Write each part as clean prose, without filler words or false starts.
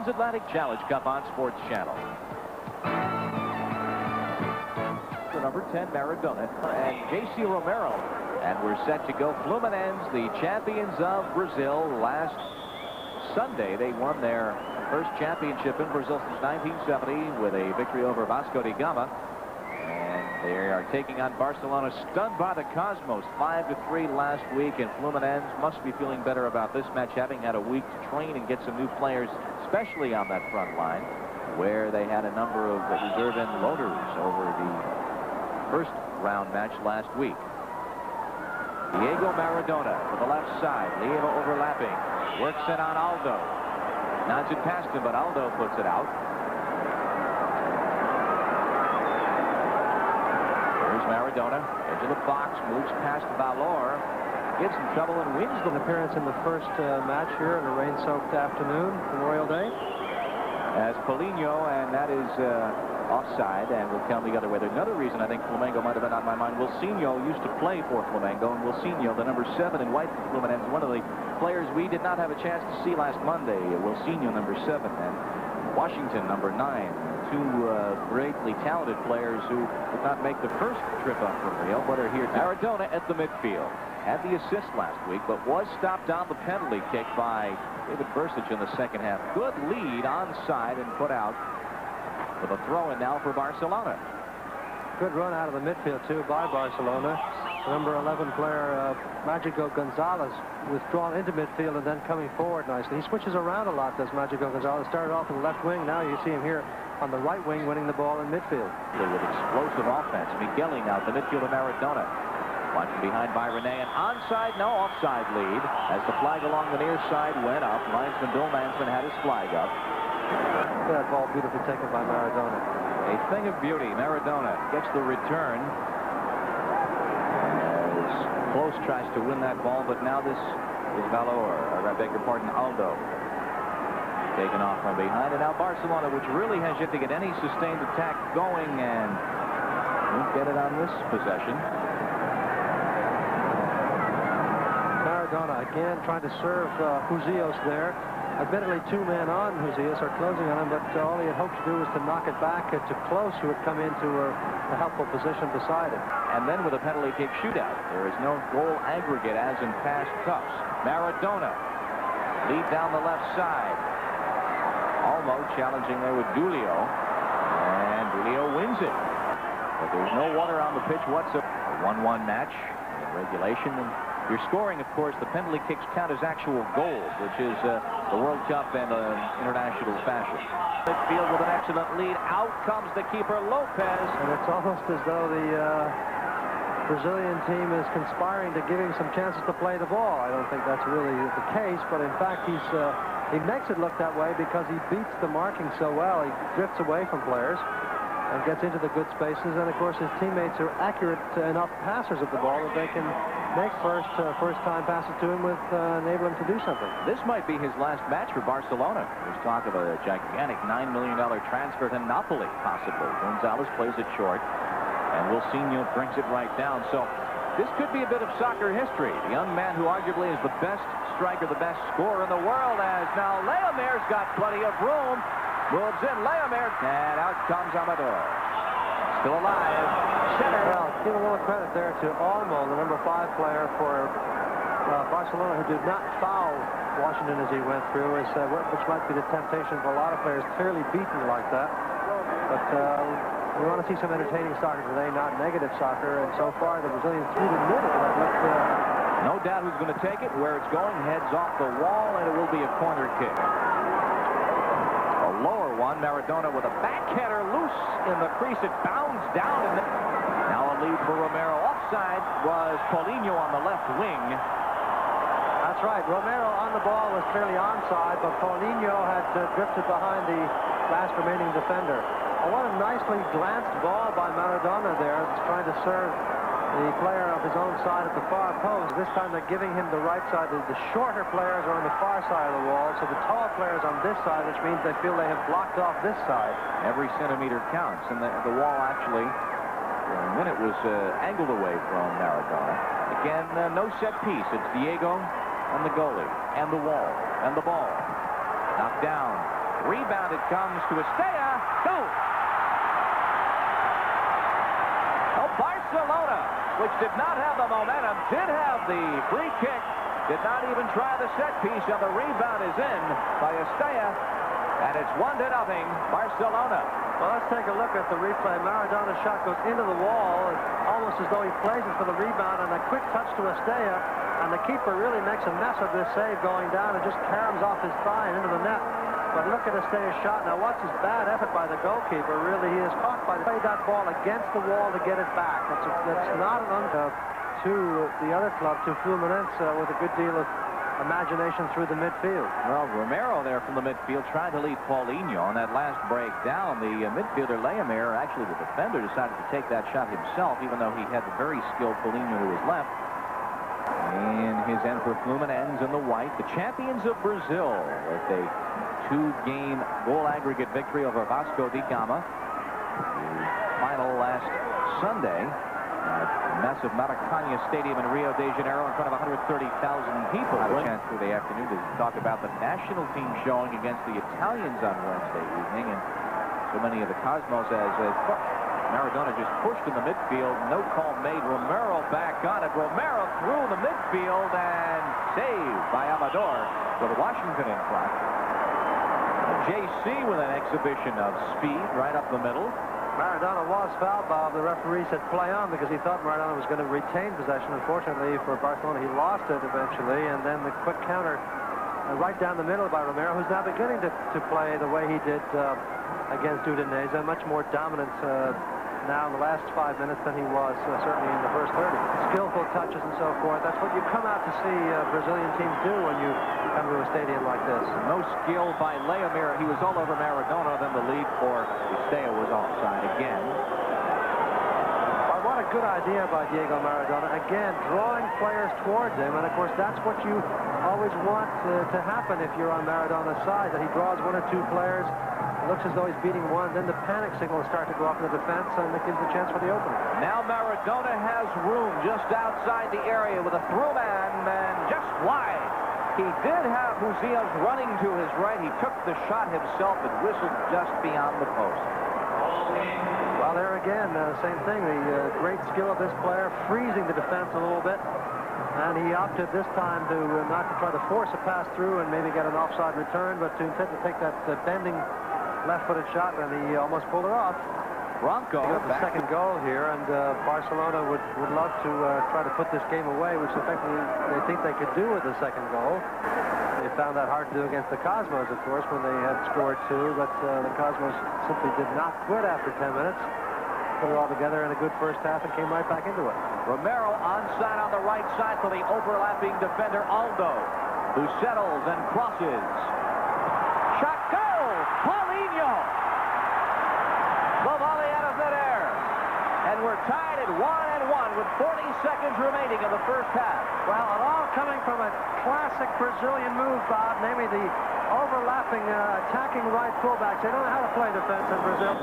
Transatlantic Challenge Cup on Sports Channel. The number 10, Maradona, and J.C. Romero. And we're set to go. Fluminense, the champions of Brazil. Last Sunday, they won their first championship in Brazil since 1970 with a victory over Vasco da Gama. And they are taking on Barcelona, stunned by the Cosmos, 5-3 last week. And Fluminense must be feeling better about this match, having had a week to train and get some new players, especially on that front line, where they had a number of reserve-in loaders over the first round match last week. Diego Maradona to the left side. Leva overlapping. Works it on Aldo. Nods it past him, but Aldo puts it out. Here's Maradona. Edge of the box. Moves past Valor. Gets in trouble and wins the appearance in the first match here on a rain-soaked afternoon, Memorial Day. As Paulinho, and that is offside, and will count the other way. There's another reason I think Flamengo might have been on my mind. Wilsinho used to play for Flamengo, and Wilsinho, the number 7 in white for Fluminense, one of the players we did not have a chance to see last Monday. Wilsinho, number 7, and Washington, number 9. Two greatly talented players who did not make the first trip up from Rio, but are here. Maradona at the midfield. Had the assist last week, but was stopped on the penalty kick by David Bursic in the second half. Good lead onside and put out. With a throw-in now for Barcelona. Good run out of the midfield, too, by Barcelona. Number 11 player, Mágico Gonzalez, withdrawn into midfield and then coming forward nicely. He switches around a lot, does Mágico Gonzalez. Started off in the left wing. Now you see him here on the right wing winning the ball in midfield. With explosive offense. Migueli now, the midfield of Maradona. Watching behind by Rene. And onside, no, offside lead. As the flag along the near side went up. Linesman Bill Mansman had his flag up. That ball beautifully taken by Maradona. A thing of beauty. Maradona gets the return. As Close tries to win that ball, but now this is Valor, or I beg your pardon, Aldo. Taken off from behind, and now Barcelona, which really has yet to get any sustained attack going, and won't get it on this possession. Maradona again trying to serve Huzios there. Admittedly, 2 men on Huzios are closing on him, but all he had hoped to do was to knock it back to Close, who had come into a helpful position beside him. And then with a penalty kick shootout, there is no goal aggregate as in past cups. Maradona lead down the left side. Almo challenging there with Duelo, and Duelo wins it. But there's no water on the pitch whatsoever. A 1-1 match in regulation. And you're scoring, of course, the penalty kicks count as actual goals, which is the World Cup and international fashion. Midfield with an excellent lead. Out comes the keeper, Lopez. And it's almost as though the Brazilian team is conspiring to give him some chances to play the ball. I don't think that's really the case, but in fact, he makes it look that way because he beats the marking so well. He drifts away from players and gets into the good spaces, and of course his teammates are accurate enough passers of the ball that they can make first-time passes to him with enable him to do something. This might be his last match for Barcelona. There's talk of a gigantic $9 million transfer to Napoli, possibly. Gonzalez plays it short, and Wilsinho brings it right down. So this could be a bit of soccer history. The young man who arguably is the best striker, the best scorer in the world, as now Leomer's got plenty of room. Moves in, Leomer, and out comes Amador. Still alive. Center. Well, give a little credit there to Olmo, the number 5 player for Barcelona, who did not foul Washington as he went through, which might be the temptation for a lot of players, clearly beaten like that. But we want to see some entertaining soccer today, not negative soccer, and so far the Brazilians through the middle have looked... No doubt who's going to take it, where it's going, heads off the wall, and it will be a corner kick. Lower one, Maradona with a backhander loose in the crease. It bounds down, and now a lead for Romero. Offside was Paulinho on the left wing. That's right. Romero on the ball was clearly onside, but Paulinho had drifted behind the last remaining defender. Oh, what a nicely glanced ball by Maradona there, trying to serve the player of his own side at the far post. This time they're giving him the right side. The shorter players are on the far side of the wall, so the tall players on this side, which means they feel they have blocked off this side. Every centimeter counts, and the wall actually, for a minute, was angled away from Maradona. Again, no set piece. It's Diego and the goalie, and the wall, and the ball. Knocked down. Rebound, it comes to Estava. Go! Oh, Barcelona, which did not have the momentum, did have the free kick, did not even try the set piece, and the rebound is in by Estava, and it's 1-0, Barcelona. Well, let's take a look at the replay. Maradona's shot goes into the wall, almost as though he plays it for the rebound, and a quick touch to Estava, and the keeper really makes a mess of this save going down and just caroms off his thigh and into the net. But look at Estava's shot. Now watch his bad effort by the goalkeeper. Really, he is caught by played that ball against the wall to get it back. That's not an to the other club, to Fluminense, with a good deal of imagination through the midfield. Well, Romero there from the midfield trying to lead Paulinho on that last break down. The midfielder Leomir, actually the defender, decided to take that shot himself, even though he had the very skilled Paulinho to his left. In his end for Fluminense in the white, the champions of Brazil, with a 2-game goal aggregate victory over Vasco da Gama. The final last Sunday at the massive Maracanã Stadium in Rio de Janeiro in front of 130,000 people. I had a chance through the afternoon to talk about the national team showing against the Italians on Wednesday evening, and so many of the Cosmos as Maradona just pushed in the midfield. No call made. Romero back on it. Romero through the midfield and saved by Amador with Washington in front. JC with an exhibition of speed right up the middle. Maradona was fouled, Bob. The referee said play on because he thought Maradona was going to retain possession. Unfortunately for Barcelona, he lost it eventually, and then the quick counter right down the middle by Romero, who's now beginning to play the way he did against Udinese, much more dominant now in the last 5 minutes than he was certainly in the first 30. Skillful touches and so forth. That's what you come out to see Brazilian teams do when you come to a stadium like this. No skill by Leomir. He was all over Maradona. Then the lead for Estava was offside again. Well, what a good idea by Diego Maradona. Again, drawing players towards him. And, of course, that's what you always want to happen if you're on Maradona's side, that he draws 1 or 2 players. Looks as though he's beating one, then the panic signals start to go off in the defense, and it gives the chance for the opening. Now Maradona has room just outside the area with a through man, and just wide. He did have Museums running to his right. He took the shot himself and whistled just beyond the post. Well, there again, same thing. The great skill of this player, freezing the defense a little bit. And he opted this time to not to try to force a pass through and maybe get an offside return, but to instead to take that bending left-footed shot, and he almost pulled her off. Bronco got the second goal here, and Barcelona would love to try to put this game away, which effectively they think they could do with the second goal. They found that hard to do against the Cosmos, of course, when they had scored 2, but the Cosmos simply did not quit after 10 minutes. Put it all together in a good first half and came right back into it. Romero onside on the right side for the overlapping defender Aldo, who settles and crosses. Shot goal! Paulinho! The volley out of midair. And we're tied at 1-1 with 40 seconds remaining in the first half. Well, it all coming from a classic Brazilian move, Bob, namely the overlapping, attacking right fullbacks. They don't know how to play defense in Brazil.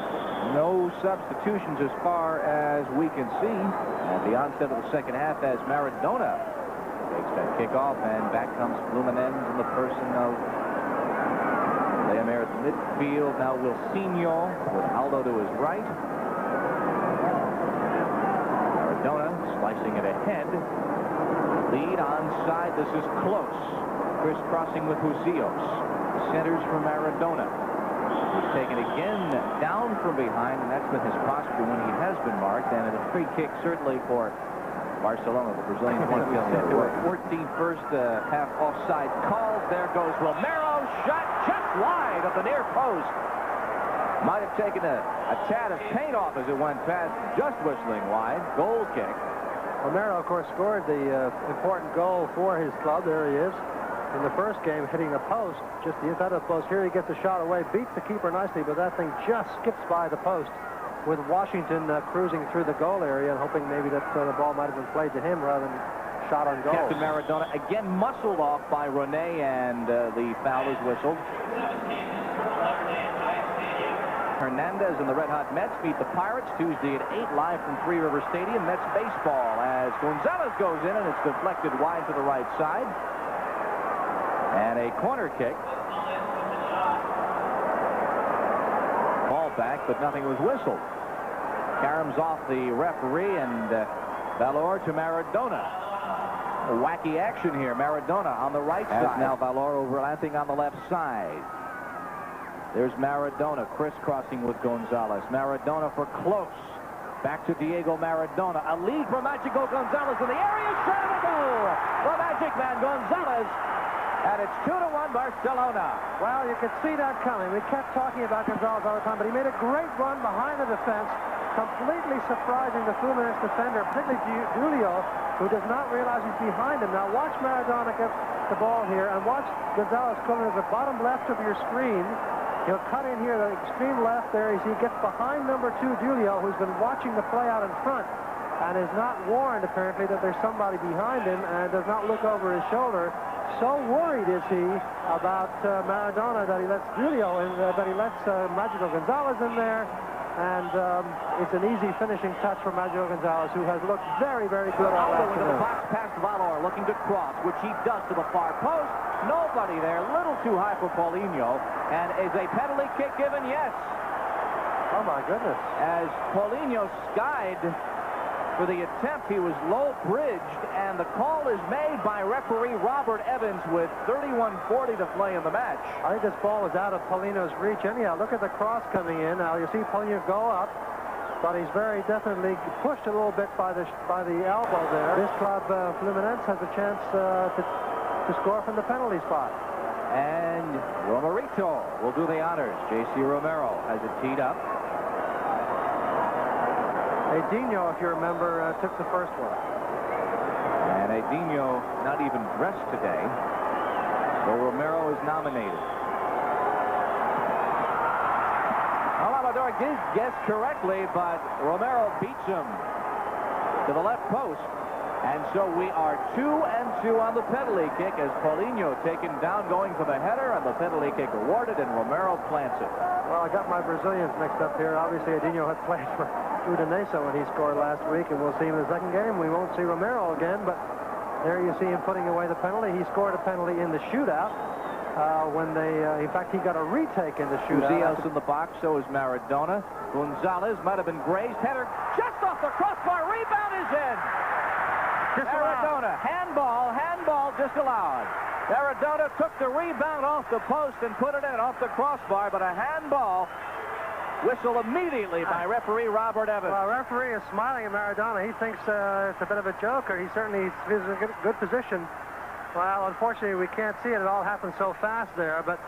No substitutions as far as we can see at the onset of the second half as Maradona takes that kickoff, and back comes Fluminense in the person of Leomir at the midfield. Now Wilsinho with Aldo to his right. Maradona slicing it ahead. Lead onside. This is close. Crisscrossing with Husios. Centers for Maradona. He's taken again down from behind, and that's been his posture when he has been marked. And a free kick certainly for Barcelona. The Brazilians want to feel that way. 14th half offside called. There goes Romero. Shot just wide of the near post. Might have taken a tad of paint off as it went past, just whistling wide. Goal kick. Romero, of course, scored the important goal for his club. There he is. In the first game, hitting the post, just the inside of the post. Here he gets a shot away, beats the keeper nicely, but that thing just skips by the post, with Washington cruising through the goal area and hoping maybe that the ball might have been played to him rather than shot on goal. Captain Maradona again muscled off by Rene, and the foul is whistled. Hernandez and the Red Hot Mets meet the Pirates Tuesday at 8 live from Three River Stadium. Mets baseball as Gonzalez goes in, and it's deflected wide to the right side. And a corner kick back, but nothing was whistled. Caroms off the referee, and Valor to Maradona. Wacky action here. Maradona on the right side. Now Valor overlapping on the left side. There's Maradona crisscrossing with Gonzalez. Maradona for close. Back to Diego Maradona. A lead for Mágico Gonzalez in the area. Shot of a goal. The Magic Man Gonzalez. And it's 2-1 Barcelona. Well, you could see that coming. We kept talking about Gonzalez all the time, but he made a great run behind the defense, completely surprising the Fluminense defender, particularly Duelo, who does not realize he's behind him. Now watch Maradona get the ball here, and watch Gonzalez come in at the bottom left of your screen. He'll cut in here, the extreme left there, as he gets behind number 2, Duelo, who's been watching the play out in front, and is not warned, apparently, that there's somebody behind him, and does not look over his shoulder. So worried is he about Maradona that he lets Duelo in, that he lets Mágico Gonzalez in there. And it's an easy finishing touch for Mágico Gonzalez, who has looked very, very good all into afternoon. the box past Valor, looking to cross, which he does to the far post. Nobody there, little too high for Paulinho. And is a penalty kick given? Yes. Oh, my goodness. As Paulinho skied for the attempt, he was low-bridged, and the call is made by referee Robert Evans with 31:40 to play in the match. I think this ball was out of Paulinho's reach anyhow. Look at the cross coming in. Now you see Paulinho go up, but he's very definitely pushed a little bit by the elbow there. This club, Fluminense, has a chance to score from the penalty spot. And Romerito will do the honors. J.C. Romero has it teed up. Edinho, if you remember, took the first one. And Edinho not even dressed today, so Romero is nominated. Amador guessed correctly, but Romero beats him to the left post. And so we are 2-2 on the penalty kick, as Paulinho taken down going for the header, and the penalty kick awarded, and Romero plants it. Well, I got my Brazilians mixed up here. Obviously, Edinho had played for Fluminense when he scored last week, and we'll see him in the second game. We won't see Romero again, but there you see him putting away the penalty. He scored a penalty in the shootout when in fact, he got a retake in the shootout. Uziel's in the box, so is Maradona. Gonzalez might have been grazed. Header just off the crossbar. Rebound is in. Maradona, handball disallowed. Maradona took the rebound off the post and put it in off the crossbar, but a handball whistle immediately by referee Robert Evans. Well, referee is smiling at Maradona. He thinks it's a bit of a joke, or he certainly is in a good position. Well, unfortunately, we can't see it. It all happened so fast there, but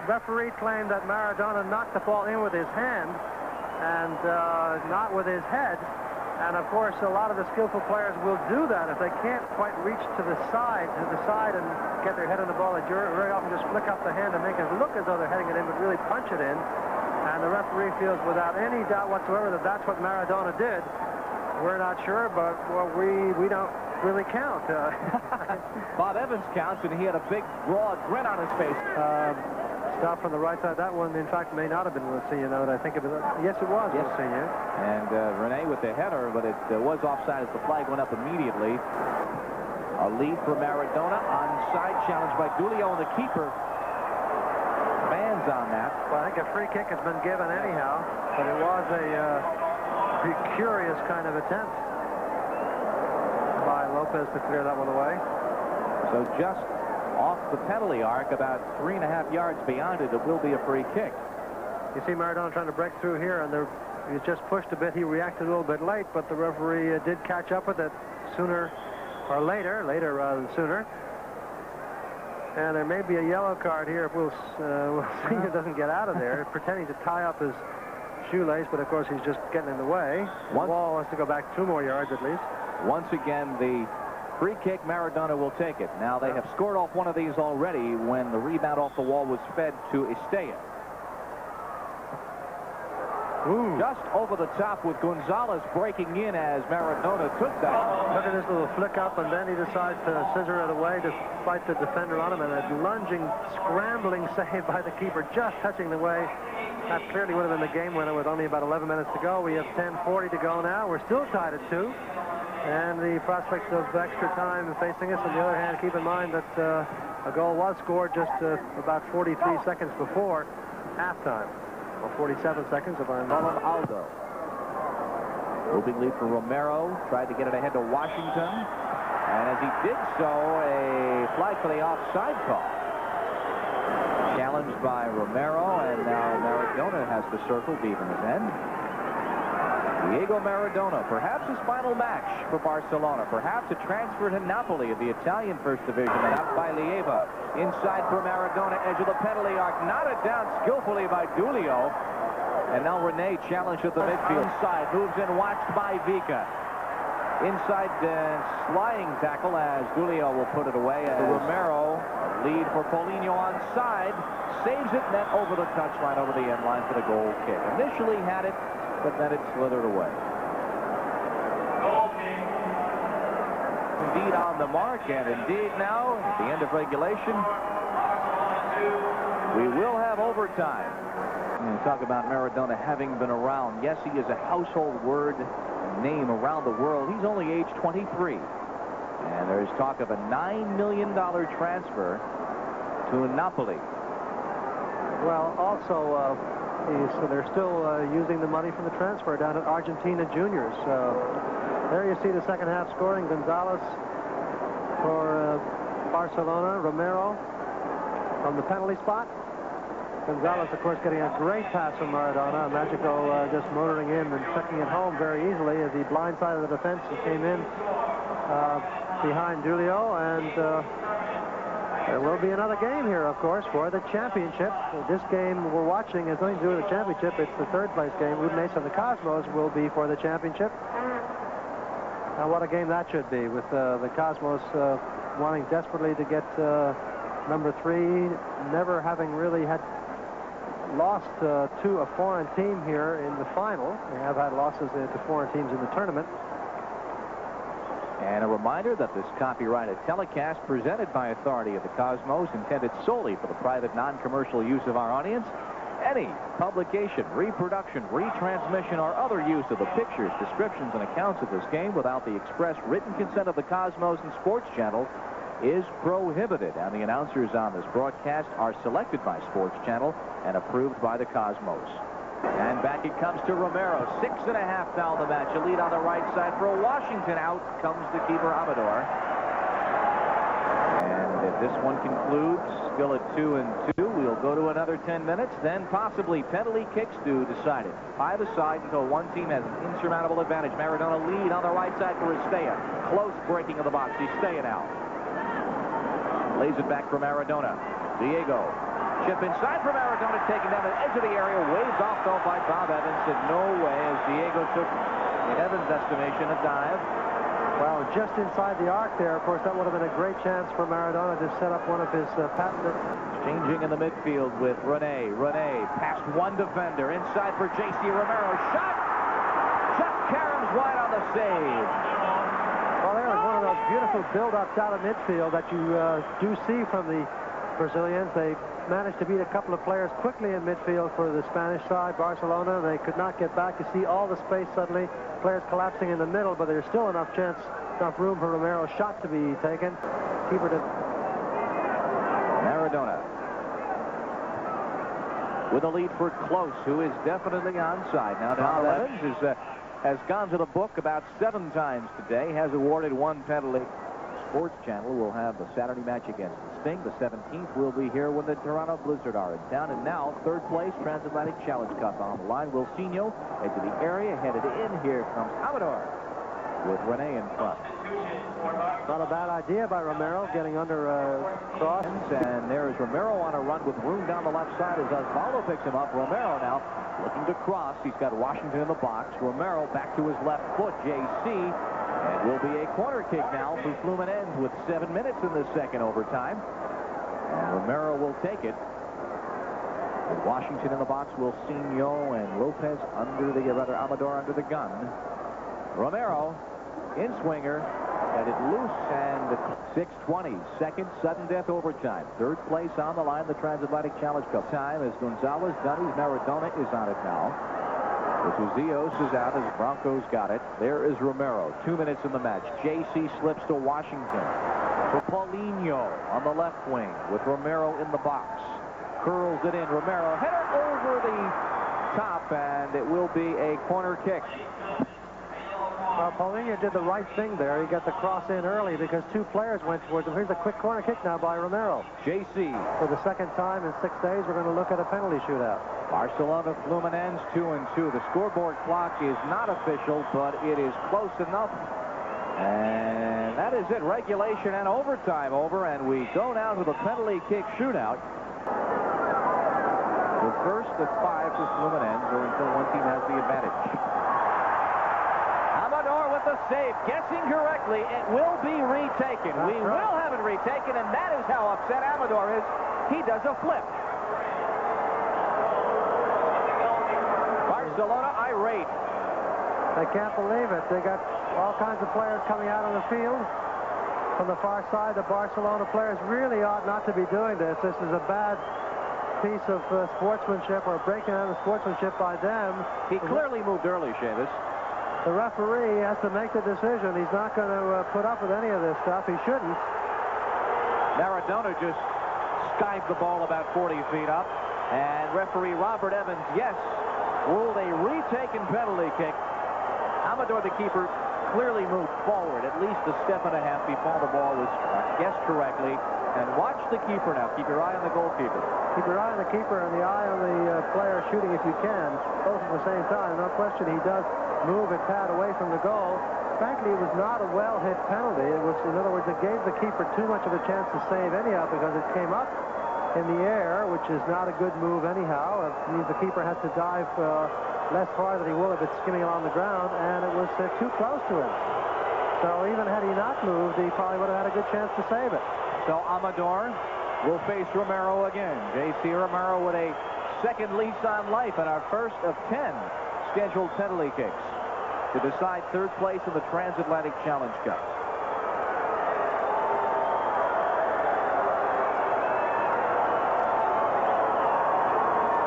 referee claimed that Maradona knocked the ball in with his hand and not with his head. And, of course, a lot of the skillful players will do that if they can't quite reach to the side and get their head on the ball. They very often just flick up the hand and make it look as though they're heading it in, but really punch it in. And the referee feels without any doubt whatsoever that that's what Maradona did. We're not sure, but well, we don't really count. Bob Evans counts, and he had a big, broad grin on his face. Stop from the right side. That one, in fact, may not have been Wilsinho, now that I think of it. Yes, it was Wilsinho. And Rene with the header, but it was offside as the flag went up immediately. A lead for Maradona. Onside challenge by Duelo, and the keeper bans on that. Well, I think a free kick has been given anyhow, but it was a curious kind of attempt by Lopez to clear that one away. So just off the penalty arc, about 3.5 yards beyond it, it will be a free kick. You see Maradona trying to break through here, and he's just pushed a bit. He reacted a little bit late, but the referee did catch up with it sooner or later rather than sooner. And there may be a yellow card here if Wilsinho doesn't get out of there, pretending to tie up his shoelace, but of course he's just getting in the way. The ball wants to go back 2 more yards at least. Once again, the free kick, Maradona will take it. Now, they have scored off one of these already when the rebound off the wall was fed to Estava. Just over the top with Gonzalez breaking in as Maradona took that. Look at this little flick up, and then he decides to scissor it away to fight the defender on him, and a lunging, scrambling save by the keeper, just touching the way. That clearly would have been the game winner with only about 11 minutes to go. We have 10:40 to go now. We're still tied at 2. And the prospects of extra time facing us. On the other hand, keep in mind that a goal was scored just about 43 seconds before halftime. or 47 seconds if I'm wrong. Aldo. Moving lead for Romero. Tried to get it ahead to Washington. And as he did so, a flag for the offside call. Challenged by Romero, and now Maradona has the circle deep in his end. Diego Maradona, perhaps his final match for Barcelona, perhaps a transfer to Napoli of the Italian First Division, and out by Lieva. Inside for Maradona, edge of the penalty arc, knotted down skillfully by Duelo. And now Rene challenged at the midfield side, moves in, watched by Vika. Inside sliding tackle as Duelo will put it away. As Romero, lead for Paulinho onside, saves it, net over the touchline, over the end line for the goal kick. Initially had it, but then it slithered away. Indeed on the mark, and indeed now, at the end of regulation, we will have overtime. And talk about Maradona having been around. Yes, he is a household word name around the world. He's only age 23. And there is talk of a $9 million transfer to Napoli. Well, also, they're still using the money from the transfer down at Argentina Juniors. There you see the second half scoring. Gonzalez for Barcelona. Romero from the penalty spot. Gonzalez, of course, getting a great pass from Maradona. Magico just motoring in and checking it home very easily as he blindsided the defense and came in behind Duelo. And there will be another game here, of course, for the championship. This game we're watching has nothing to do with the championship. It's the third place game. Fluminense and the Cosmos will be for the championship. Now, what a game that should be, with the Cosmos wanting desperately to get number 3, never having really had lost to a foreign team here in the final. They have had losses to foreign teams in the tournament. And a reminder that this copyrighted telecast presented by authority of the Cosmos, intended solely for the private non-commercial use of our audience. Any publication, reproduction, retransmission, or other use of the pictures, descriptions, and accounts of this game without the express written consent of the Cosmos and Sports Channel is prohibited, and the announcers on this broadcast are selected by Sports Channel and approved by the Cosmos. And back it comes to Romero. 6.5 down the match. A lead on the right side for Washington. Out comes the keeper, Amador. And if this one concludes, still at 2-2, we'll go to another 10 minutes. Then possibly penalty kicks to decide it. Either side until one team has an insurmountable advantage. Maradona lead on the right side for Estava. Close breaking of the box. He's staying out. Lays it back for Maradona. Diego. Chip inside for Maradona, taken down the edge of the area, waved off though by Bob Evans. Said no way, as Diego took, in Evans' estimation, a dive. Well, just inside the arc there, of course, that would have been a great chance for Maradona to set up one of his patented. Changing in the midfield with Rene. Rene past one defender, inside for J.C. Romero. Shot! Chuck Karam's wide on the save. Well, there was one of those beautiful build-ups out of midfield that you do see from the Brazilians. They managed to beat a couple of players quickly in midfield for the Spanish side, Barcelona. They could not get back. You see all the space suddenly, players collapsing in the middle, but there's still enough room for Romero's shot to be taken. Keeper to Maradona with a lead for Close, who is definitely onside. Now Bob Evans has gone to the book about 7 times today, has awarded 1 penalty. Sports Channel will have the Saturday match against Sting. The 17th will be here when the Toronto Blizzard are in town. And now, third place, Transatlantic Challenge Cup on the line. Wilsinho into the area, headed in. Here comes Amador with Rene in front. Not a bad idea by Romero, getting under cross. And there is Romero on a run with room down the left side as Osvaldo picks him up. Romero now looking to cross. He's got Washington in the box. Romero back to his left foot. J.C. And will be a corner kick now for Fluminense with 7 minutes in the second overtime. And Romero will take it. With Washington in the box, Wilsinho and Lopez Amador under the gun. Romero in swinger, headed loose, and 6:20. Second sudden death overtime. Third place on the line, the Transatlantic Challenge Cup. Time as Gonzalez, Dunnies, Maradona is on it now. Zios is out as Broncos got it. There is Romero. 2 minutes in the match. J.C. slips to Washington. For Paulinho on the left wing with Romero in the box. Curls it in. Romero header over the top, and it will be a corner kick. Well, Paulinho did the right thing there. He got the cross in early because two players went towards him. Here's a quick corner kick now by Romero. JC. For the second time in 6 days, we're going to look at a penalty shootout. Barcelona, Fluminense, 2-2. The scoreboard clock is not official, but it is close enough. And that is it. Regulation and overtime over, and we go now to the penalty kick shootout. The first of 5 for Fluminense, or until one team has the advantage. Amador with the save, guessing correctly. It will be retaken. We will have it retaken, and that is how upset Amador is. He does a flip. Barcelona irate. They can't believe it. They got all kinds of players coming out on the field. From the far side, the Barcelona players really ought not to be doing this. This is a bad piece of sportsmanship, or breaking out of sportsmanship by them. He clearly moved early, Seamus. The referee has to make the decision. He's not going to put up with any of this stuff. He shouldn't. Maradona just skived the ball about 40 feet up. And referee Robert Evans, yes, ruled a retaken penalty kick. Amador, the keeper, clearly moved forward at least a step and a half before the ball was guessed correctly. And watch the keeper now. Keep your eye on the goalkeeper. Keep your eye on the keeper and the eye on the player shooting if you can, both at the same time. No question he does move a pad away from the goal. Frankly, it was not a well-hit penalty. It was, in other words, it gave the keeper too much of a chance to save anyhow because it came up in the air, which is not a good move anyhow. It means the keeper has to dive less far than he will if it's skimming along the ground, and it was too close to him. So even had he not moved, he probably would have had a good chance to save it. So Amador will face Romero again. J.C. Romero with a second lease on life and our first of 10 scheduled penalty kicks to decide third place in the Transatlantic Challenge Cup.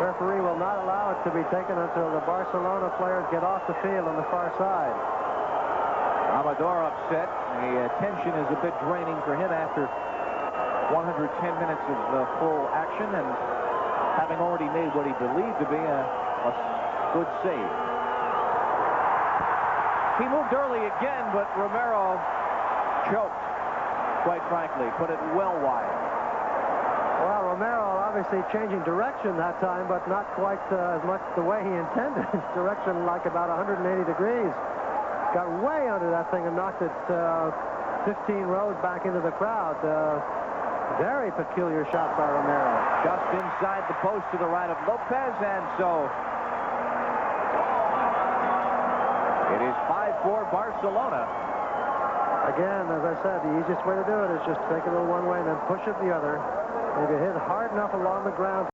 Referee will not allow it to be taken until the Barcelona players get off the field on the far side. Amador upset. The tension is a bit draining for him after 110 minutes of full action and having already made what he believed to be a good save. He moved early again, but Romero choked, quite frankly, put it well wide. Well, Romero obviously changing direction that time, but not quite as much the way he intended. Direction like about 180 degrees. Got way under that thing and knocked it 15 rows back into the crowd. Very peculiar shot by Romero. Just inside the post to the right of Lopez, and so it is 5-4 Barcelona. Again, as I said, the easiest way to do it is just take it a little one way and then push it the other. If you hit hard enough along the ground